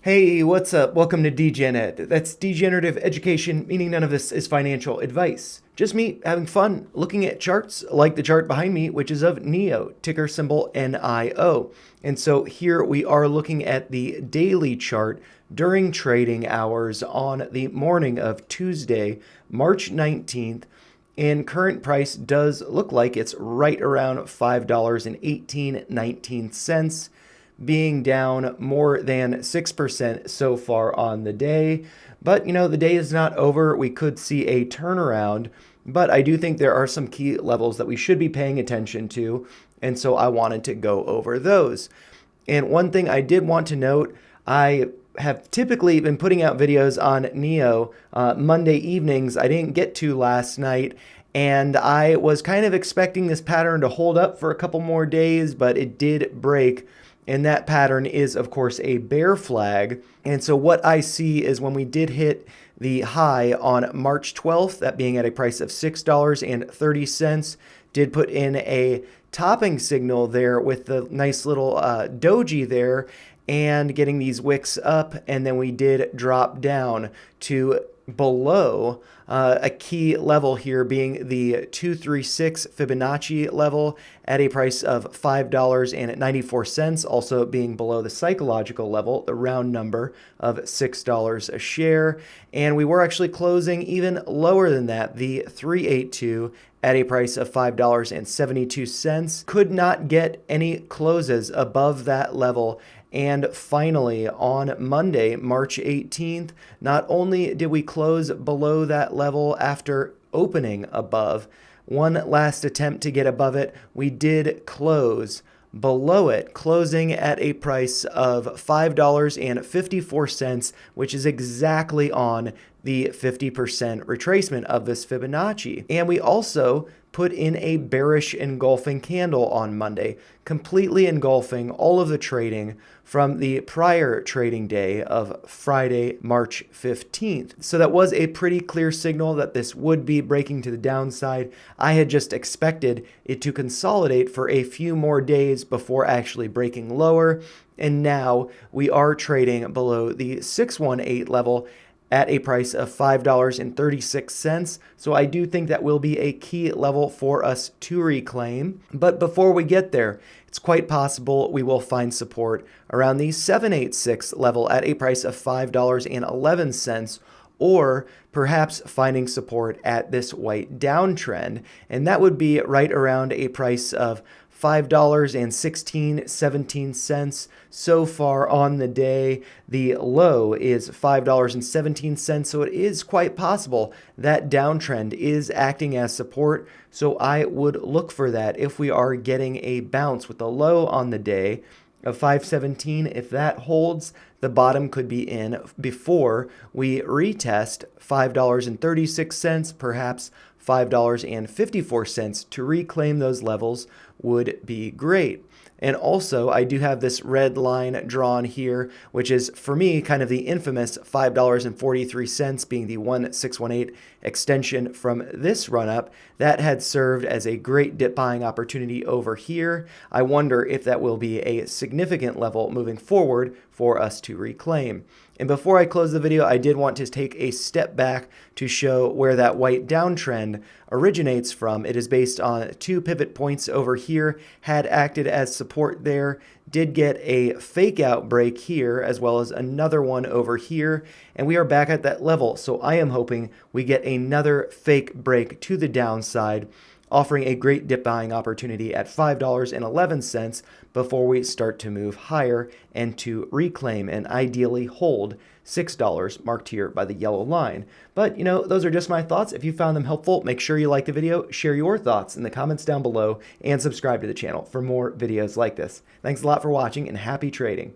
Hey, what's up? Welcome to DGenEd. That's degenerative education, meaning none of this is financial advice. Just me having fun looking at charts like the chart behind me, which is of NIO, ticker symbol NIO. And so here we are looking at the daily chart during trading hours on the morning of Tuesday, March 19th. And current price does look like it's right around $5.1819, being down more than 6% so far on the day. But, the day is not over. We could see a turnaround, but I do think there are some key levels that we should be paying attention to. And so I wanted to go over those. And one thing I did want to note, I have typically been putting out videos on NIO Monday evenings. I didn't get to last night, and I was kind of expecting this pattern to hold up for a couple more days, but it did break. And that pattern is, of course, a bear flag. And so what I see is when we did hit the high on March 12th, that being at a price of $6.30, did put in a topping signal there with the nice little doji there and getting these wicks up. And then we did drop down to below a key level here being the 236 Fibonacci level at a price of $5.94, also being below the psychological level, the round number of $6 a share. And we were actually closing even lower than that, the 382 at a price of $5.72. Could not get any closes above that level. And finally, on Monday, March 18th, not only did we close below that level after opening above, one last attempt to get above it, we did close below it, closing at a price of $5.54, which is exactly on the 50% retracement of this Fibonacci. And we also put in a bearish engulfing candle on Monday, completely engulfing all of the trading from the prior trading day of Friday, March 15th. So that was a pretty clear signal that this would be breaking to the downside. I had just expected it to consolidate for a few more days before actually breaking lower. And now we are trading below the 618 level at a price of $5.36. So I do think that will be a key level for us to reclaim. But before we get there, it's quite possible we will find support around the 786 level at a price of $5.11, or perhaps finding support at this white downtrend. And that would be right around a price of $5.17 so far on the day. The low is $5.17, so it is quite possible that downtrend is acting as support. So I would look for that if we are getting a bounce with the low on the day of 517. If that holds, the bottom could be in before we retest $5.36, perhaps $5.54 to reclaim those levels would be great. And also, I do have this red line drawn here, which is, for me, kind of the infamous $5.43 being the 1618 extension from this run-up. That had served as a great dip buying opportunity over here. I wonder if that will be a significant level moving forward for us to reclaim. And before I close the video, I did want to take a step back to show where that white downtrend originates from. It is based on two pivot points over here, had acted as support there, did get a fake out break here, as well as another one over here, and we are back at that level. So I am hoping we get another fake break to the downside, offering a great dip buying opportunity at $5.11 before we start to move higher and to reclaim and ideally hold $6 marked here by the yellow line. But, those are just my thoughts. If you found them helpful, make sure you like the video, share your thoughts in the comments down below, and subscribe to the channel for more videos like this. Thanks a lot for watching, and happy trading.